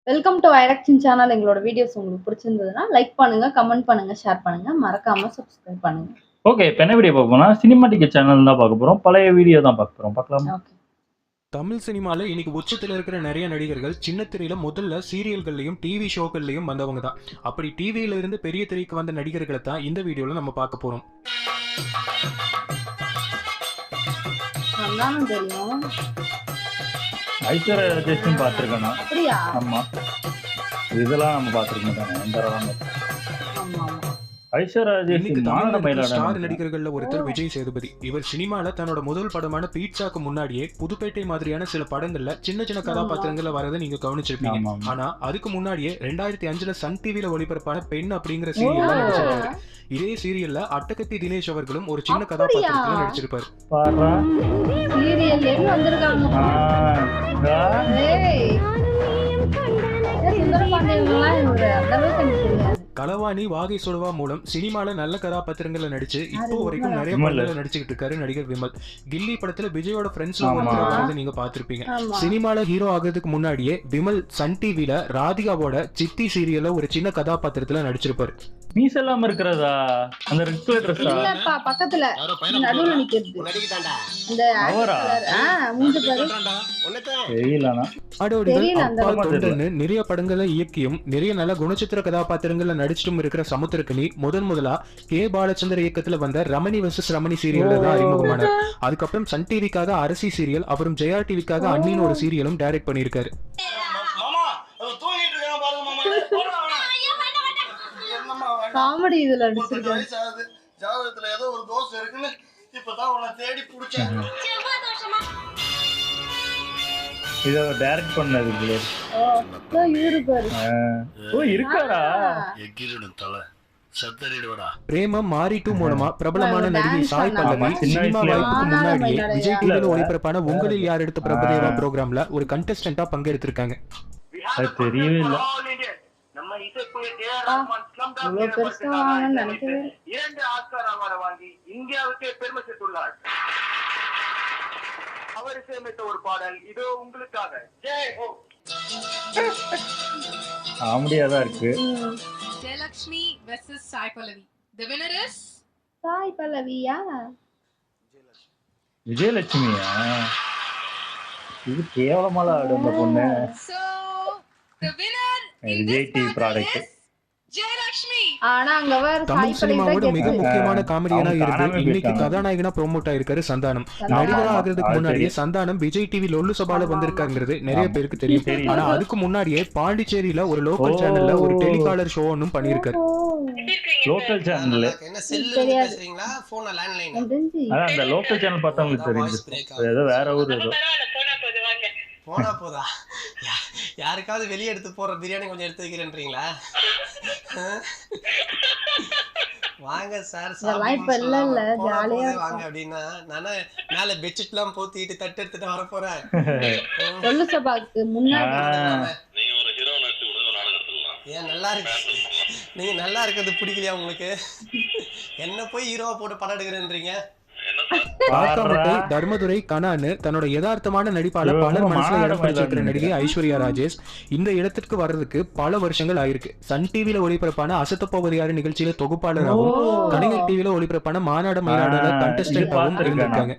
Welcome to ஐரக்ஷன் channel. எங்களோட videos உங்களுக்கு பிடிச்சிருந்ததுன்னா லைக் பண்ணுங்க, கமெண்ட் பண்ணுங்க, ஷேர் பண்ணுங்க. மறக்காம சப்ஸ்கிரைப் பண்ணுங்க. ஓகே. இப்ப என்ன வீடியோ பார்க்க போறோம்னா, சினிமாட்டிக் சேனல் தான் பார்க்க போறோம். பழைய வீடியோ தான் பார்க்க போறோம். பார்க்கலாமா? ஓகே. தமிழ் சினிமால இன்னைக்கு உச்சத்தில் இருக்கிற நிறைய நடிகர்கள் சின்ன திரையில முதல்ல சீரியல்கள்லயும் டிவி ஷோக்கள்லயும் வந்தவங்க தான். அப்படி டிவியில இருந்து பெரிய திரைக்கு வந்த நடிகர்களை தான் இந்த வீடியோல நம்ம பார்க்க போறோம். அதானும் தெரியும். ஐஸ்வர்யா ராஜேஷும் பார்த்துருக்கேன் நான். அப்படியா? ஆமா. இதெல்லாம் நம்ம பார்த்துருக்க மாட்டாங்க. இந்த ஆமா ஆமா. ஐஸ்வர்யா இன்னைக்கு ராஜேஷ் மாநில தமிழ்ல மயிலாட ஸ்டார் நடிகர்கள்ல ஒருத்தர் விஜய் சேதுபதி. இவர் சினிமால தன்னோட முதல் படமான பீட்சாக்கு முன்னாடியே புதுப்பேட்டை மாதிரியான சில படங்கள்ல சின்ன சின்ன கதாபாத்திரங்களை வரதை நீங்க கவனிச்சிருப்பீங்க. ஆமா, ஆமா. ஆனா அதுக்கு முன்னாடியே 2005 சன் டிவில ஒளிபரப்பான பெண் அப்படிங்கிற சீரியல்ல நடிச்சிருக்காரு. இதே சீரியல்ல அட்டகத்தி தினேஷ் அவர்களும் ஒரு சின்ன கதாபாத்திரத்துல நடிச்சிருப்பாரு. பாரா. சீரியல்ல இருந்து வந்திருக்காங்க. ஏய். சுந்தரபாண்டியன்லாம் இவரு அந்த அளவுக்கு எனக்கு தெரியாது. களவாணி, வாகை சுடவா மூலம் சினிமால நல்ல கதாபாத்திரங்களை நடிச்சு இப்போ வரைக்கும் நிறைய படங்களை நடிச்சுக்கிட்டு இருக்காரு நடிகர் விமல். கில்லி படத்துல விஜயோட ஃப்ரெண்ட்ஸ்ல ஒருத்தர் நீங்க பாத்திருப்பீங்க. சினிமால ஹீரோ ஆகிறதுக்கு முன்னாடியே விமல் சன் டிவில ராதிகாவோட சித்தி சீரியல்ல ஒரு சின்ன கதாபாத்திரத்துல நடிச்சிருப்பாரு. மீஸ் எல்லாம் இருக்கிறதா? அந்த ரெட் கலர் ட்ரெஸ்ஸா? இல்லப்பா, பக்கத்துல நடுவுல நிக்கிறது. அந்த அவரா? மூஞ்சி பாரு. தெரியலனா. ஆடோடிகள், அப்பா, தொண்டன்னு நிறைய படங்களை இயக்கியும் நிறைய நல்ல குணச்சித்திர கதாபாத்திரங்கள்ல நடிச்சிட்டும் இருக்கிற சமுத்திரக்கனி முதலா கே பாலச்சந்தர் இயக்கத்துல வந்த ரமணி வெர்சஸ் ரமணி சீரியல்ல தான் அறிமுகமானார். அதுக்கப்புறம் சன் டிவிக்காக அரசி சீரியல், அப்புறம் ஜெயா டிவிக்காக அண்ணின்னு ஒரு சீரியலும் டைரக்ட் பண்ணியிருக்காரு. காமெடி இதுல நடிச்சிருக்காரு. ஜாதகத்துல ஏதோ ஒரு தோசை இருக்குன்னு இப்பதான் உன்னை தேடி புடிச்சேன். இத டைரக்ட் பண்ணது இல்ல. இவரு பாரு. ஓ இருக்காரா? எகிரிடும் தலை சத்தரிடுவடா. பிரேமம் மாரிட்டு மூலமா பிரபலமான நடிகை சாய் பல்லவி சினிமா வாய்ப்புக்கு முன்னாடியே விஜய் டிவில ஒளிபரப்பான உங்களில் யார் எடுத்த பிரபுதேவா ப்ரோக்ராம்ல ஒரு கண்டெஸ்டன்டா பங்கெடுத்திருக்காங்க. அது தெரியவே இல்ல. நம்ம இசைக்குழு இவ்வளவு பெருசா வாங்கன்னு நினைக்கிறேன். 2 ஆஸ்கார் அவார்டு வாங்கி இந்தியாவுக்கே பெருமை சேர்த்துள்ளார். அவர் இசையமைத்த ஒரு பாடல் இதோ உங்களுக்காக. ஜெய் ஹோ. காமெடியாதான் இருக்கு. Jayalakshmi versus Sai Pallavi. The winner is Sai பல்லவியா? விஜயலட்சுமியா? இது கேவலமால ஆடும் அந்த பொண்ணு. So the winner in Vijay this TV battle product. is ஜெயலட்சுமி. ஆனா அங்க வேற சாய் தமிழ் சினிமாவோட பல்லவி மிக தான் முக்கியமான காமெடியனா அவங்க இருந்து காணாம இன்னைக்கு போயிட்டாங்க. கதாநாயகனா ப்ரோமோட் ஆயிருக்காரு சந்தானம். சந்தானம். நடிகரா ஆகிறதுக்கு அது முன்னாடியே தெரியும். சந்தானம் விஜய் டிவி லொல்லு சபால வந்திருக்காங்கிறது நிறைய ஆமா. பேருக்கு தெரியும். தெரியும். ஆனா அதுக்கு முன்னாடியே பாண்டிச்சேரியில ஒரு லோக்கல் ஓ. சேனல்ல ஒரு டெலிகாலர் ஷோ ஒன்னும் பண்ணியிருக்காரு. Local channel. என்ன செல்ல தெரியாது. பேசுறீங்களா போன லேண்ட்லைன்? அதான் அந்த லோக்கல் சேனல் பார்த்தவங்களுக்கு தெரிஞ்சு. ஏதோ வேற ஊர் ஏதோ. போனா போதா யாருக்காவது வெளியே எடுத்து போற பிரியாணி கொஞ்சம் எடுத்து வைக்கிறேன்றீங்களா? வாங்க சார் இதெல்லாம் இப்ப இல்ல இல்ல, ஜாலியா வாங்க அப்படின்னா நானே மேல பெட்ஷீட் எல்லாம் போத்திட்டு தட்டு எடுத்துட்டு வர போறேன். சொல்லு சபாக்கு முன்னாடி. ஏன் நல்லா இருக்கு? நீங்க நல்லா இருக்கிறது பிடிக்கலையா உங்களுக்கு? என்ன போய் ஹீரோவா போட்டு படம் எடுக்கிறேன்றீங்க? காக்காமுட்டை, தர்மதுரை, கனான்னு தன்னோட யதார்த்தமான நடிப்பால பலர் மனசுல இடம் பிடிச்சிருக்கிற நடிகை ஐஸ்வர்யா ராஜேஷ் இந்த இடத்திற்கு வர்றதுக்கு பல வருஷங்கள் ஆயிருக்கு. சன் டிவில ஒளிபரப்பான அசத்த போவது யாரு நிகழ்ச்சியில தொகுப்பாளராகவும், கலைஞர் டிவில ஒளிபரப்பான மாநாடு மயிலாடல கண்டெஸ்டன்டாகவும் இருந்திருக்காங்க.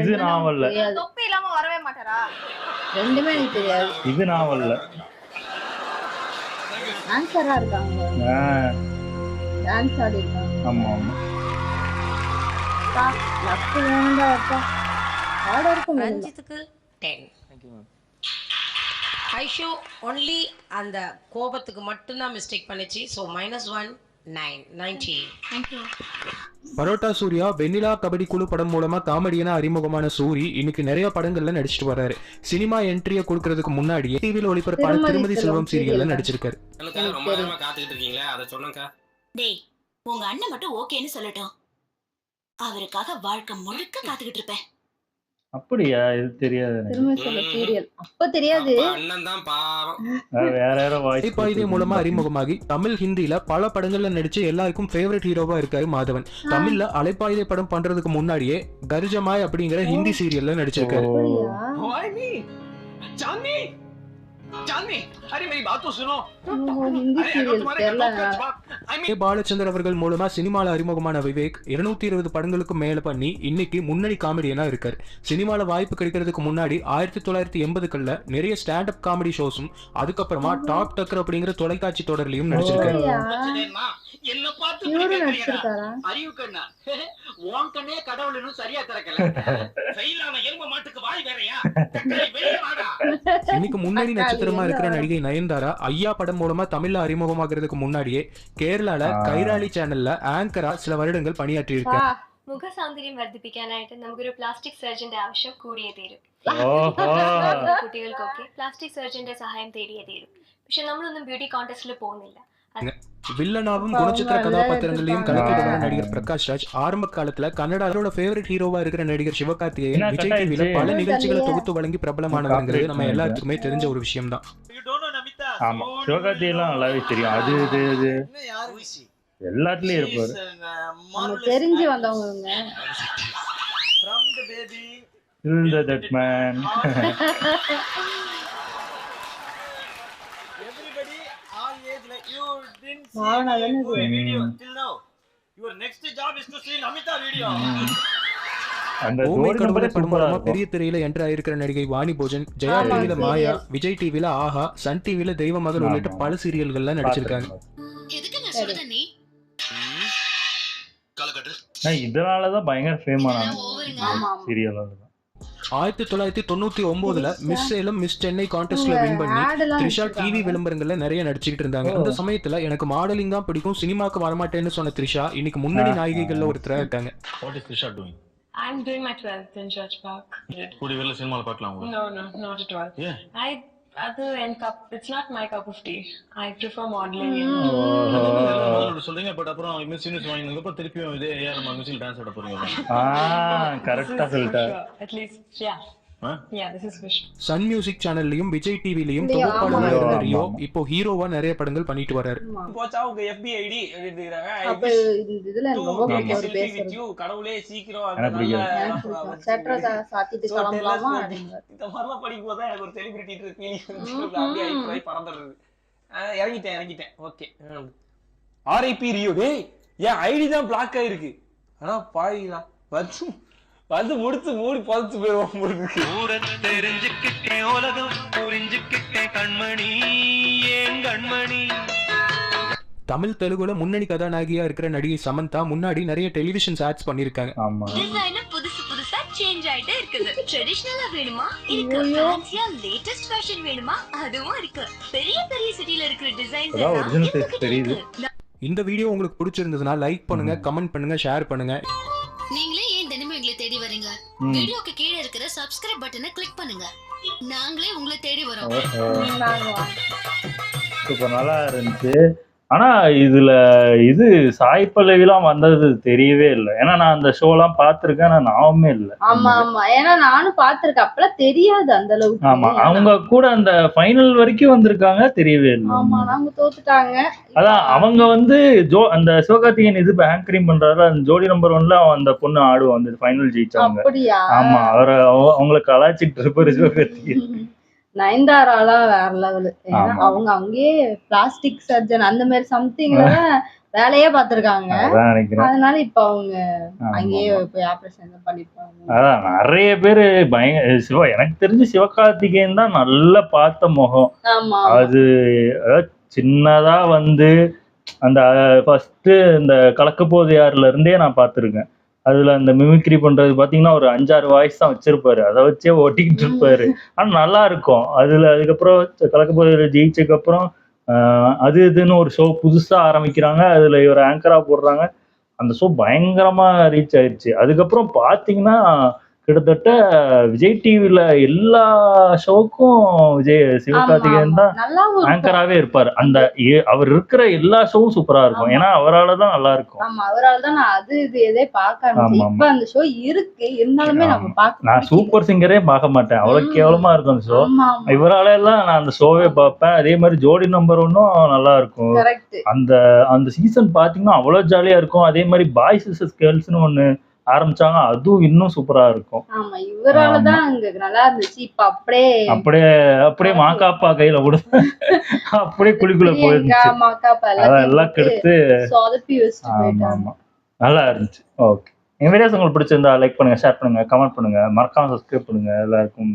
இது நாவல்ல. தொப்பி இல்லாம வரவே மாட்டாரா? ரெண்டுமே எனக்கு தெரியாது. இது நாவல்ல. ஆன்சரா இருக்காங்க. டான்ஸ் ஆடி இருக்காங்க. ஆமா ஆமா. லக்கு வேணும்டா அப்பா. ஆர்டர் இருக்கும். ரஞ்சித்துக்கு 10. ஐஷு ஒன்லி அந்த கோபத்துக்கு மட்டும்தான் மிஸ்டேக் பண்ணிச்சு. ஸோ -1 90. பரோட்டா சூர்யா வெண்ணிலா கபடி குழு படம் மூலமா காமெடியனா அறிமுகமான சூரி இன்னைக்கு நிறைய படங்கள்ல நடிச்சிட்டு வர்றாரு. சினிமா என்ட்ரியை கொடுக்கறதுக்கு முன்னாடியே டிவில ஒளிபரப்பான திருமதி செல்வம் சீரியல்ல நடிச்சிருக்காரு. ரொம்ப நேரமா காத்துக்கிட்டு இருக்கீங்களா? அதை சொல்லுங்க. டேய், உங்க அண்ணன் மட்டும் ஓகேன்னு சொல்லட்டும். அவருக்காக வாழ்க்கை முழுக்க காத்துக்கிட்டு இருப்பேன். அப்படியா? இது தெரியாது எனக்கு. திரும்ப சொல்ல சீரியல். அப்ப தெரியாது. அண்ணன் தான் பாவம். வேற யாரோ வாய்ஸ் அலைப்பாயுதே மூலமா அறிமுகமாகி தமிழ் ஹிந்தில பல படங்கள்ல நடிச்சு எல்லாருக்கும் ஃபேவரட் ஹீரோவா இருக்காரு மாதவன். தமிழ்ல அலைப்பாயுதே படம் பண்றதுக்கு முன்னாடியே கர்ஜமாய் அப்படிங்கிற ஹிந்தி சீரியல்ல நடிச்சிருக்காரு. அப்படியா? ஹிந்தி சீரியல் தெரியல. கே. பாலச்சந்தர் அவர்கள் மூலமா சினிமால அறிமுகமான விவேக் 220 படங்களுக்கு மேல பண்ணி இன்னைக்கு முன்னணி காமெடியனா இருக்காரு. சினிமால வாய்ப்பு கிடைக்கிறதுக்கு முன்னாடி 1980களில் நிறைய ஸ்டாண்ட் அப் காமெடி ஷோஸும் அதுக்கப்புறமா டாப் டக்கர் அப்படிங்கிற தொலைக்காட்சி தொடர்லயும் நடிச்சிருக்காரு. என்ன பார்த்து இவரும் நடிச்சிருக்காரா? அறிவு கண்ணா உன் கண்ணே கடவுள் இன்னும் சரியா திறக்கல. ஃபெயிலான எரும மாட்டுக்கு வாய் வேறயா? வெளிய வாடா. இன்னைக்கு முன்னணி நட்சத்திரமா இருக்கிற நடிகை நயன்தாரா ஐயா படம் மூலமா தமிழ்ல அறிமுகமாகிறதுக்கு முன்னாடியே കേരളാല കൈരാളി ചാനലില് ആങ്കറാ ചില വരുടങ്ങൾ പണിയാറ്റിയിരിക്കാം. മുഖസൗന്ദര്യം വർദ്ധിപ്പിക്കാനായിട്ട് നമുക്കൊരു പ്ലാസ്റ്റിക് സർജന്റെ ആവശ്യം കൂടിയേ തീരും. കുട്ടികൾക്കൊക്കെ പ്ലാസ്റ്റിക് സർജന്റെ സഹായം തേടിയേ തീരും. പക്ഷെ നമ്മളൊന്നും ബ്യൂട്ടി കോntestல പോകുന്നില്ല. வில்லனாவும் குணச்சித்திர கதாபாத்திரங்களையும் கலக்கிட்டு வர நடிகர் பிரகாஷ் ராஜ் ஆரம்ப காலத்துல கன்னடாவோட ஃபேவரட் ஹீரோவா இருக்கிற நடிகர் சிவகார்த்திகேயன் விஜய் டிவில பல நிகழ்ச்சிகளை தொகுத்து வழங்கி பிரபலமானவங்கிறது நம்ம எல்லாத்துக்குமே தெரிஞ்ச ஒரு விஷயம் தான். ஆமா, சிவகார்த்திகேயன் நல்லாவே தெரியும். அது இது எல்லாத்துலயும் இருப்பாரு. நம்ம தெரிஞ்சு வந்தவங்க. From the baby till that man. everybody all age like you didn't see Bhavana my video till now. Your next job is to see Namita video. அந்த ஓமை ஜோடி கடவுளை நம்பரே படம் சூப்பரா மூலமா இருக்கும். பெரிய திரையில என்ட்ரு ஆயிருக்கிற நடிகை வாணி போஜன் ஜெயா ஆமா, டிவில மாயா, serial. விஜய் டிவில ஆஹா, சன் டிவில தெய்வ மகள் உள்ளிட்ட பல சீரியல்கள்ல நடிச்சிருக்காங்க. எதுக்கு நான் சொல்றேன் நீ இதனாலதான் பயங்கர ஃபேம் ஆனாங்க ஓவருங்க. ஆமா ஆமா. சீரியல். 1999ல மிஸ் சேலம் மிஸ் சென்னை கான்டெஸ்ட்ல வின் பண்ணி Ad எல்லாம் த்ரிஷா வச்சிருக்காங்க. டிவி விளம்பரங்கள்ல நிறைய நடிச்சுக்கிட்டு இருந்தாங்க. அந்த சமயத்துல எனக்கு மாடலிங் தான் பிடிக்கும், சினிமாக்கு வரமாட்டேன்னு சொன்ன த்ரிஷா இன்னைக்கு முன்னணி நாயகிகள்ல ஒருத்தரா இருக்காங்க. What is Trisha doing? I'm doing my 12th in Church Park. கூடி வெளில சினிமால பார்க்கலாம் உங்களை. No, not at all. Yeah. It's not my cup of tea. I prefer modeling. முதல்ல சொல்றீங்க பட் அப்புறம் மிஸ் யூனிவர்ஸ் வாங்கினதுக்கு அப்புறம் திருப்பியும் இதே ஏஆர் மியூசிக் டான்ஸ் ஆட போறீங்க. கரெக்டா சொல்லிட்டாரு. At least, yeah. Yeah, this is fish. Sun music சேனல்லையும் விஜய் டிவிலையும் இல்லையா? தொகுப்பாளரா ஆமா. இருந்த ரியோ ஆமா. இப்போ ஹீரோவா நிறைய படங்கள் பண்ணிட்டு வராரு. ஆமா. போச்சா உங்க FB ID எழுதிறாங்க. அப்ப இந்த இதுல எனக்கு ரொம்ப பிடிக்கும் ஒரு பேசுறது. கடவுளே சீக்கிரம் அந்த எனக்கு பிடிக்காது. நல்ல சட்டரை சாத்திட்டு கிளம்பலாமா அப்படிங்கிற. இந்த மாதிரிலாம் படிக்கும் போது எனக்கு ஒரு செலிபிரிட்டி ஃபீலிங் வந்து அப்படியே போய் பறந்துடுறது. இறங்கிட்டேன். ஓகே. RIP Rio. டேய் ஏன் ஐடி தான் பிளாக் ஆயிருக்கு. ஆனா பாயிலாம் வந்து முடிச்சு மூடி பதச்சு போயிடுவோம். தெரிஞ்சுக்கிட்டேன் உலகம் புரிஞ்சுக்கிட்டேன் கண்மணி ஏன் கண்மணி. தமிழ் தெலுங்குல முன்னணி கதாநாயகியா இருக்கிற நடிகை சமந்தா முன்னாடி நிறைய டெலிவிஷன் ஆட்ஸ் பண்ணிருக்காங்க. ஆமா, டிசைனர் புதுசா சேஞ்ச் ஆயிட்டே இருக்குது. ட்ரெடிஷனலா வேணுமா இருக்கு, ஃபேன்சியா லேட்டஸ்ட் ஃபேஷன் வேணுமா அதுவும் இருக்கு. பெரிய சிட்டில இருக்கிற டிசைன்ஸ் அதான் எல்லாம் original face தெரியுது. இந்த வீடியோ உங்களுக்கு பிடிச்சிருந்ததுன்னா லைக் பண்ணுங்க, கமெண்ட் பண்ணுங்க, ஷேர் பண்ணுங்க. நீங்களே ஏன் தினமும் எங்களை தேடி வரீங்க? வீடியோக்கு கீழே இருக்கிற சப்ஸ்கிரைப் பட்டனை கிளிக் பண்ணுங்க. நாங்களே உங்களை தேடி வரோம். சூப்பர் நல்லா இருந்துச்சு. ஆனா இதுல இது சாய் பல்லவிலாம் வந்தது தெரியவே இல்லை. ஏன்னா நான் அந்த ஷோலாம் பார்த்திருக்கேன், ஆனா நாவுமே இல்லை. ஆமா ஆமா, ஏன்னா நானும் பாத்திருக்கேன், அப்பெல்லாம் தெரியாது அந்த அளவுக்கு. ஆமா, அவங்க கூட அந்த ஃபைனல் வரைக்கும் வந்திருக்காங்க, தெரியவே இல்லை. ஆமா, நாங்க தோத்துட்டாங்க. அதான் அவங்க வந்து அந்த சிவகார்த்திகேயன் இது ஆங்கரிங் பண்றாரு. அந்த ஜோடி நம்பர் 1ல அந்த பொண்ணு ஆடுவோம், அந்த ஃபைனல் ஜெயிச்சாங்க. அப்படியா? ஆமா, அவங்களை கலாய்ச்சிட்டு இருப்பாரு சிவகார்த்திகேயன். நயன்தாராலாம் வேற லெவலு. ஏன்னா அவங்க அங்கேயே பிளாஸ்டிக் சர்ஜன் அந்த மாதிரி சம்திங்ல வேலையே பார்த்திருக்காங்க. அதான் நினைக்கிறேன். அதனால இப்ப அவங்க அங்கேயே போய் ஆபரேஷன் பண்ணிருப்பாங்க. அதான் நிறைய பேரு எனக்கு தெரிஞ்சு சிவகார்த்திகேயன் தான் நல்லா பார்த்த முகம். ஆமா, அது சின்னதா வந்து அந்த ஃபர்ஸ்ட் இந்த கலக்கப்போது யாருல இருந்தே நான் பார்த்திருக்கேன். அதுல அந்த மிமிக்ரி பண்றது பாத்தீங்கன்னா ஒரு 5-6 வாய்ஸ் தான் வச்சிருப்பாரு, அதை வச்சே ஓட்டிக்கிட்டு இருப்பாரு. ஆனா நல்லா இருக்கும். அதுக்கப்புறம் கலக்கப்போது ஜெயிச்சதுக்கு அப்புறம் அது இதுன்னு ஒரு ஷோ புதுசா ஆரம்பிக்கிறாங்க. அதுல இவர் ஆங்கரா போடுறாங்க. அந்த ஷோ பயங்கரமா ரீச் ஆயிடுச்சு. அதுக்கப்புறம் பாத்தீங்கன்னா கிட்டத்தட்ட விஜய் டிவில எல்லா ஷோக்கும் சிவகார்த்திகேயன் தான் ஆங்கராவே இருப்பாரு. அந்த அவர் இருக்கிற எல்லா ஷோவும் சூப்பரா இருக்கும். ஏன்னா அவரால் தான் நல்லா இருக்கும். ஆமா, அவரால் தான் நான் அது இது எதே பார்க்க ஆரம்பிச்சேன். இப்ப அந்த ஷோ இருக்கு, இருந்தாலுமே நம்ம பார்க்க. நான் சூப்பர் சிங்கரே பார்க்க மாட்டேன், அவ்வளவு கேவலமா இருக்கும் அந்த ஷோ. இவரால எல்லாம் நான் அந்த ஷோவே பார்ப்பேன். அதே மாதிரி ஜோடி நம்பர் 1 நல்லா இருக்கும். அந்த சீசன் பாத்தீங்கன்னா அவ்வளவு ஜாலியா இருக்கும். அதே மாதிரி பாய்ஸ் vs கேர்ள்ஸ்னு ஒண்ணு ஆரம்பிச்சாங்க, அதுவும் இன்னும் சூப்பரா இருக்கும். ஆமா இவராலதான் அங்க நல்லா இருந்துச்சு. இப்ப அப்படியே அப்படியே மாக்காப்பா கையில கொடுத்து அப்படியே குழிக்குள்ள பிரியங்கா போயிருந்துச்சு. மாக்காப்பா அதான் எல்லாத்தையும் எல்லாம் போட்டு கெடுத்து. சொதப்பி வச்சுட்டு ஆமா போயிட்டாங்க. ஆமா நல்லா இருந்துச்சு. ஓகே, என் வீடியோஸ் உங்களுக்கு பிடிச்சிருந்தா லைக் பண்ணுங்க, ஷேர் பண்ணுங்க, கமெண்ட் பண்ணுங்க, மறக்காம சப்ஸ்கிரைப் பண்ணுங்க. எல்லாருக்கும்